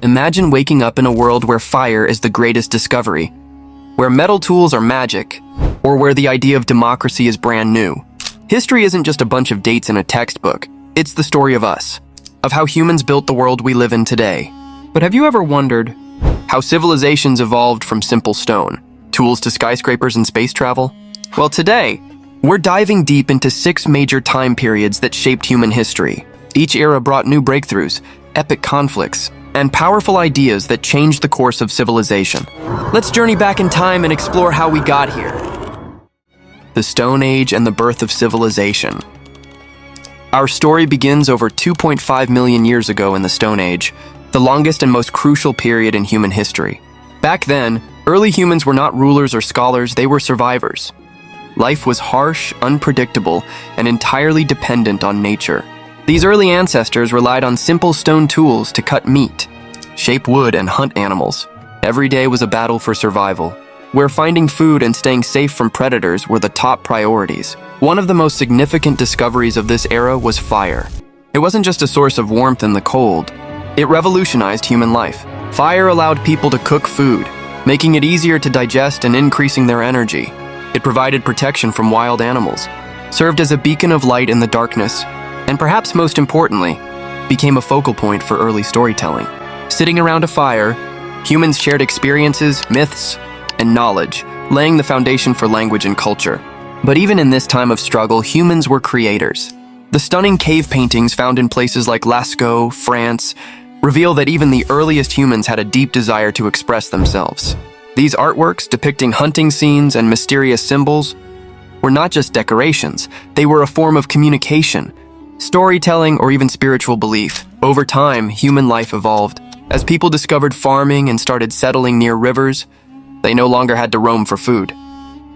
Imagine waking up in a world where fire is the greatest discovery, where metal tools are magic, or where the idea of democracy is brand new. History isn't just a bunch of dates in a textbook. It's the story of us, of how humans built the world we live in today. But have you ever wondered how civilizations evolved from simple stone, tools to skyscrapers and space travel? Well, today, we're diving deep into 6 major time periods that shaped human history. Each era brought new breakthroughs, epic conflicts, and powerful ideas that changed the course of civilization. Let's journey back in time and explore how we got here. The Stone Age and the birth of civilization. Our story begins over 2.5 million years ago in the Stone Age, the longest and most crucial period in human history. Back then, early humans were not rulers or scholars, they were survivors. Life was harsh, unpredictable, and entirely dependent on nature. These early ancestors relied on simple stone tools to cut meat, shape wood, and hunt animals. Every day was a battle for survival, where finding food and staying safe from predators were the top priorities. One of the most significant discoveries of this era was fire. It wasn't just a source of warmth in the cold. It revolutionized human life. Fire allowed people to cook food, making it easier to digest and increasing their energy. It provided protection from wild animals, served as a beacon of light in the darkness, and perhaps most importantly, became a focal point for early storytelling. Sitting around a fire, humans shared experiences, myths, and knowledge, laying the foundation for language and culture. But even in this time of struggle, humans were creators. The stunning cave paintings found in places like Lascaux, France, reveal that even the earliest humans had a deep desire to express themselves. These artworks, depicting hunting scenes and mysterious symbols, were not just decorations, they were a form of communication, storytelling, or even spiritual belief. Over time, human life evolved. As people discovered farming and started settling near rivers, they no longer had to roam for food.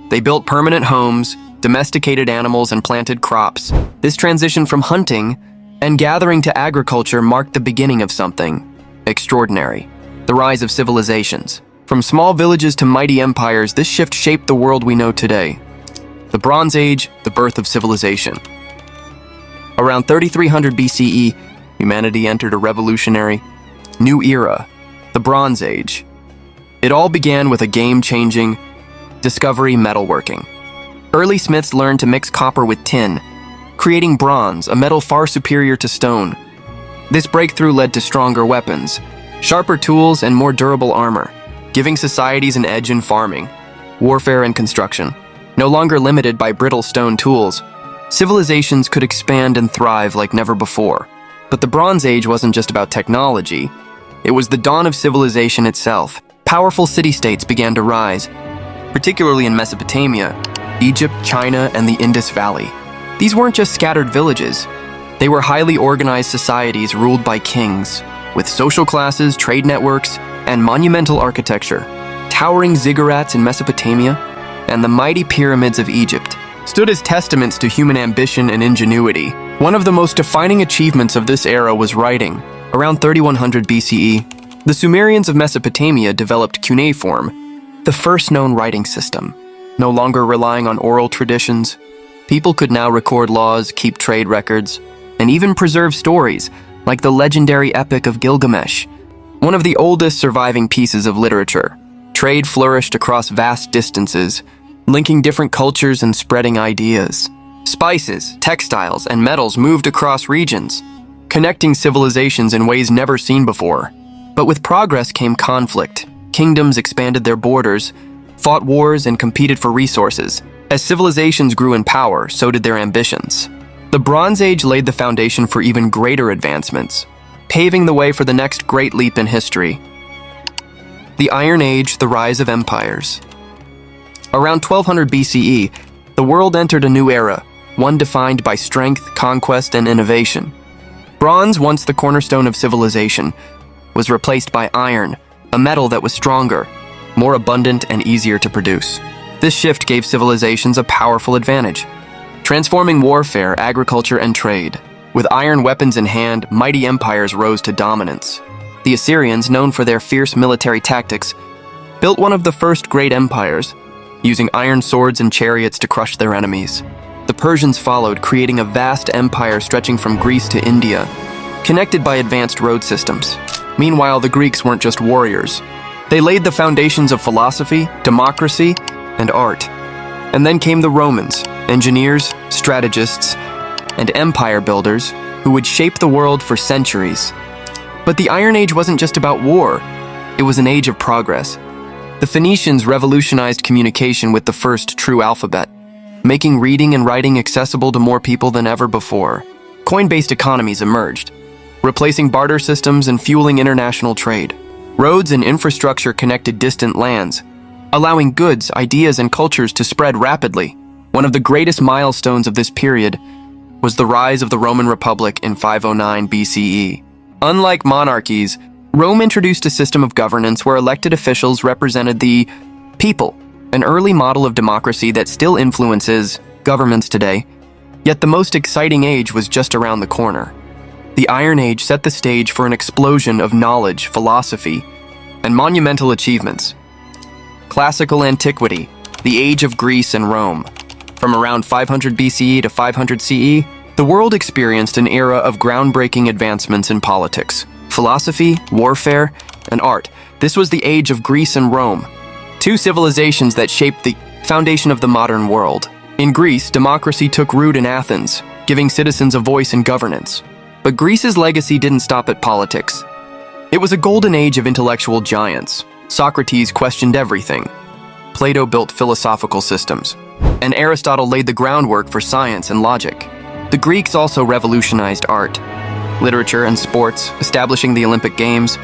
They built permanent homes, domesticated animals, and planted crops. This transition from hunting and gathering to agriculture marked the beginning of something extraordinary: the rise of civilizations. From small villages to mighty empires, this shift shaped the world we know today. The Bronze Age, the birth of civilization. Around 3300 BCE, humanity entered a revolutionary new era, the Bronze Age. It all began with a game-changing discovery: metalworking. Early smiths learned to mix copper with tin, creating bronze, a metal far superior to stone. This breakthrough led to stronger weapons, sharper tools, and more durable armor, giving societies an edge in farming, warfare, and construction. No longer limited by brittle stone tools, civilizations could expand and thrive like never before. But the Bronze Age wasn't just about technology. It was the dawn of civilization itself. Powerful city-states began to rise, particularly in Mesopotamia, Egypt, China, and the Indus Valley. These weren't just scattered villages. They were highly organized societies ruled by kings, with social classes, trade networks, and monumental architecture. Towering ziggurats in Mesopotamia and the mighty pyramids of Egypt stood as testaments to human ambition and ingenuity. One of the most defining achievements of this era was writing. Around 3100 BCE, the Sumerians of Mesopotamia developed cuneiform, the first known writing system. No longer relying on oral traditions, people could now record laws, keep trade records, and even preserve stories like the legendary Epic of Gilgamesh, one of the oldest surviving pieces of literature. Trade flourished across vast distances, linking different cultures and spreading ideas. Spices, textiles, and metals moved across regions, connecting civilizations in ways never seen before. But with progress came conflict. Kingdoms expanded their borders, fought wars, and competed for resources. As civilizations grew in power, so did their ambitions. The Bronze Age laid the foundation for even greater advancements, paving the way for the next great leap in history. The Iron Age, the rise of empires. Around 1200 BCE, the world entered a new era, one defined by strength, conquest, and innovation. Bronze, once the cornerstone of civilization, was replaced by iron, a metal that was stronger, more abundant, and easier to produce. This shift gave civilizations a powerful advantage, transforming warfare, agriculture, and trade. With iron weapons in hand, mighty empires rose to dominance. The Assyrians, known for their fierce military tactics, built one of the first great empires, using iron swords and chariots to crush their enemies. The Persians followed, creating a vast empire stretching from Greece to India, connected by advanced road systems. Meanwhile, the Greeks weren't just warriors. They laid the foundations of philosophy, democracy, and art. And then came the Romans, engineers, strategists, and empire builders who would shape the world for centuries. But the Iron Age wasn't just about war. It was an age of progress. The Phoenicians revolutionized communication with the first true alphabet, making reading and writing accessible to more people than ever before. Coin-based economies emerged, replacing barter systems and fueling international trade. Roads and infrastructure connected distant lands, allowing goods, ideas, and cultures to spread rapidly. One of the greatest milestones of this period was the rise of the Roman Republic in 509 BCE. Unlike monarchies, Rome introduced a system of governance where elected officials represented the people, an early model of democracy that still influences governments today. Yet the most exciting age was just around the corner. The Iron Age set the stage for an explosion of knowledge, philosophy, and monumental achievements. Classical Antiquity, the age of Greece and Rome. From around 500 BCE to 500 CE, the world experienced an era of groundbreaking advancements in politics, philosophy, warfare, and art. This was the age of Greece and Rome, two civilizations that shaped the foundation of the modern world. In Greece, democracy took root in Athens, giving citizens a voice in governance. But Greece's legacy didn't stop at politics. It was a golden age of intellectual giants. Socrates questioned everything. Plato built philosophical systems, and Aristotle laid the groundwork for science and logic. The Greeks also revolutionized art, literature, and sports, establishing the Olympic Games,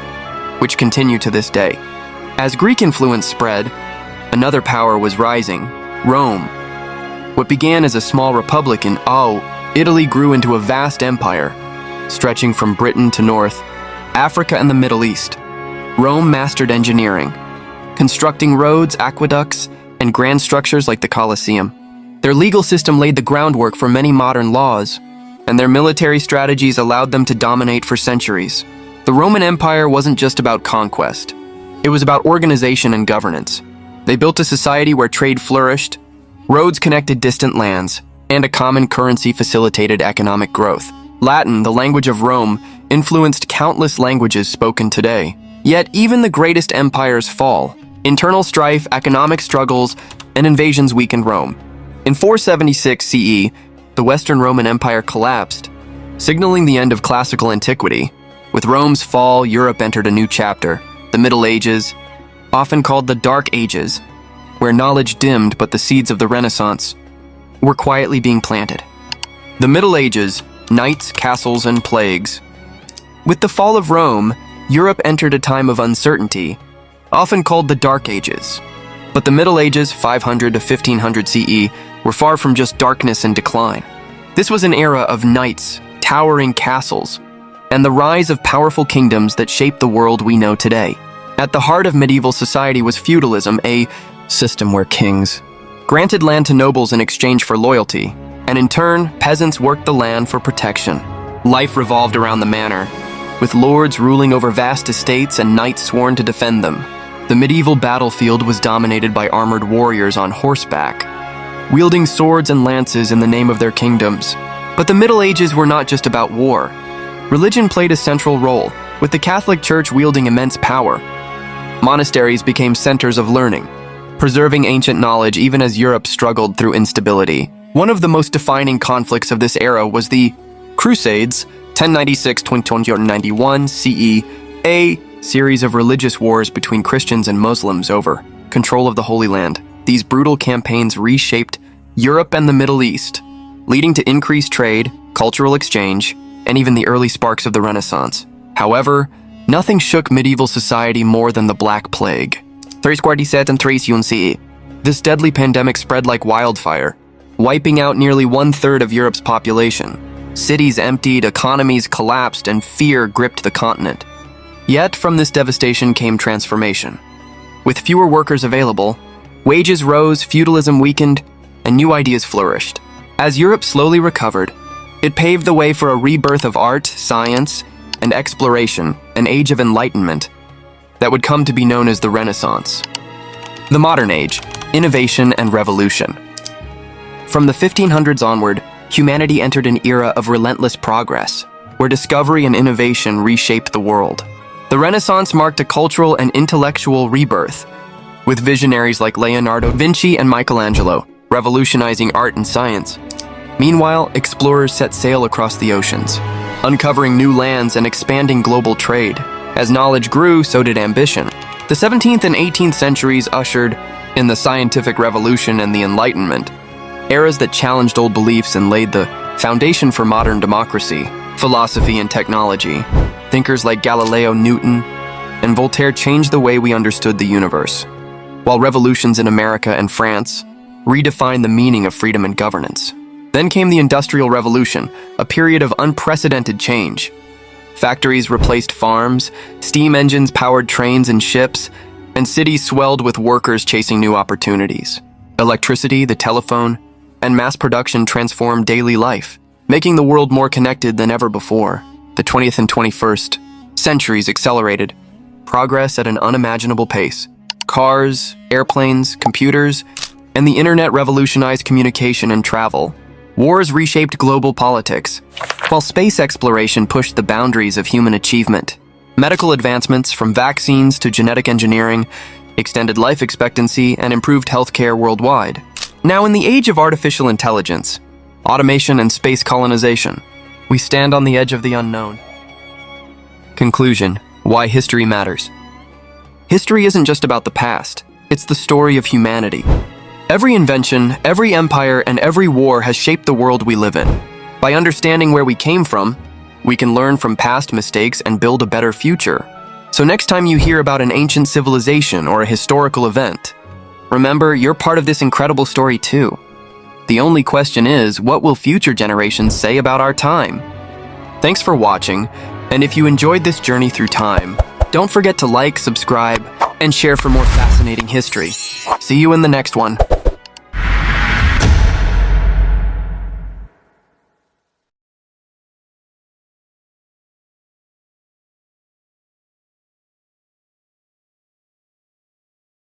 which continue to this day. As Greek influence spread, another power was rising, Rome. What began as a small republic in Italy grew into a vast empire, stretching from Britain to North Africa and the Middle East. Rome mastered engineering, constructing roads, aqueducts, and grand structures like the Colosseum. Their legal system laid the groundwork for many modern laws, and their military strategies allowed them to dominate for centuries. The Roman Empire wasn't just about conquest. It was about organization and governance. They built a society where trade flourished, roads connected distant lands, and a common currency facilitated economic growth. Latin, the language of Rome, influenced countless languages spoken today. Yet even the greatest empires fall. Internal strife, economic struggles, and invasions weakened Rome. In 476 CE, the Western Roman Empire collapsed, signaling the end of classical antiquity. With Rome's fall, Europe entered a new chapter, the Middle Ages, often called the Dark Ages, where knowledge dimmed but the seeds of the Renaissance were quietly being planted. The Middle Ages, knights, castles, and plagues. With the fall of Rome, Europe entered a time of uncertainty, often called the Dark Ages. But the Middle Ages, 500 to 1500 CE, were far from just darkness and decline. This was an era of knights, towering castles, and the rise of powerful kingdoms that shaped the world we know today. At the heart of medieval society was feudalism, a system where kings granted land to nobles in exchange for loyalty, and in turn, peasants worked the land for protection. Life revolved around the manor, with lords ruling over vast estates and knights sworn to defend them. The medieval battlefield was dominated by armored warriors on horseback, wielding swords and lances in the name of their kingdoms. But the Middle Ages were not just about war. Religion played a central role, with the Catholic Church wielding immense power. Monasteries became centers of learning, preserving ancient knowledge even as Europe struggled through instability. One of the most defining conflicts of this era was the Crusades, 1096-1291 CE, a series of religious wars between Christians and Muslims over control of the Holy Land. These brutal campaigns reshaped Europe and the Middle East, leading to increased trade, cultural exchange, and even the early sparks of the Renaissance. However, nothing shook medieval society more than the Black Plague. 347 CE. This deadly pandemic spread like wildfire, wiping out nearly one-third of Europe's population. Cities emptied, economies collapsed, and fear gripped the continent. Yet, from this devastation came transformation. With fewer workers available, wages rose, feudalism weakened, and new ideas flourished. As Europe slowly recovered, it paved the way for a rebirth of art, science, and exploration, an age of enlightenment that would come to be known as the Renaissance. The modern age, innovation and revolution. From the 1500s onward, humanity entered an era of relentless progress, where discovery and innovation reshaped the world. The The Renaissance marked a cultural and intellectual rebirth, with visionaries like Leonardo da Vinci and Michelangelo revolutionizing art and science. Meanwhile, explorers set sail across the oceans, uncovering new lands and expanding global trade. As knowledge grew, so did ambition. The 17th and 18th centuries ushered in the scientific revolution and the Enlightenment, eras that challenged old beliefs and laid the foundation for modern democracy, philosophy, and technology. Thinkers like Galileo, Newton, and Voltaire changed the way we understood the universe, while revolutions in America and France redefined the meaning of freedom and governance. Then came the Industrial Revolution, a period of unprecedented change. Factories replaced farms, steam engines powered trains and ships, and cities swelled with workers chasing new opportunities. Electricity, the telephone, and mass production transformed daily life, making the world more connected than ever before. The 20th and 21st centuries accelerated progress at an unimaginable pace. Cars, airplanes, computers, and the internet revolutionized communication and travel. Wars reshaped global politics, while space exploration pushed the boundaries of human achievement. Medical advancements, from vaccines to genetic engineering, extended life expectancy and improved healthcare worldwide. Now, in the age of artificial intelligence, automation, and space colonization, we stand on the edge of the unknown. Conclusion: why history matters. History isn't just about the past, it's the story of humanity. Every invention, every empire, and every war has shaped the world we live in. By understanding where we came from, we can learn from past mistakes and build a better future. So next time you hear about an ancient civilization or a historical event, remember, you're part of this incredible story too. The only question is, what will future generations say about our time? Thanks for watching, and if you enjoyed this journey through time, don't forget to like, subscribe, and share for more fascinating history. See you in the next one.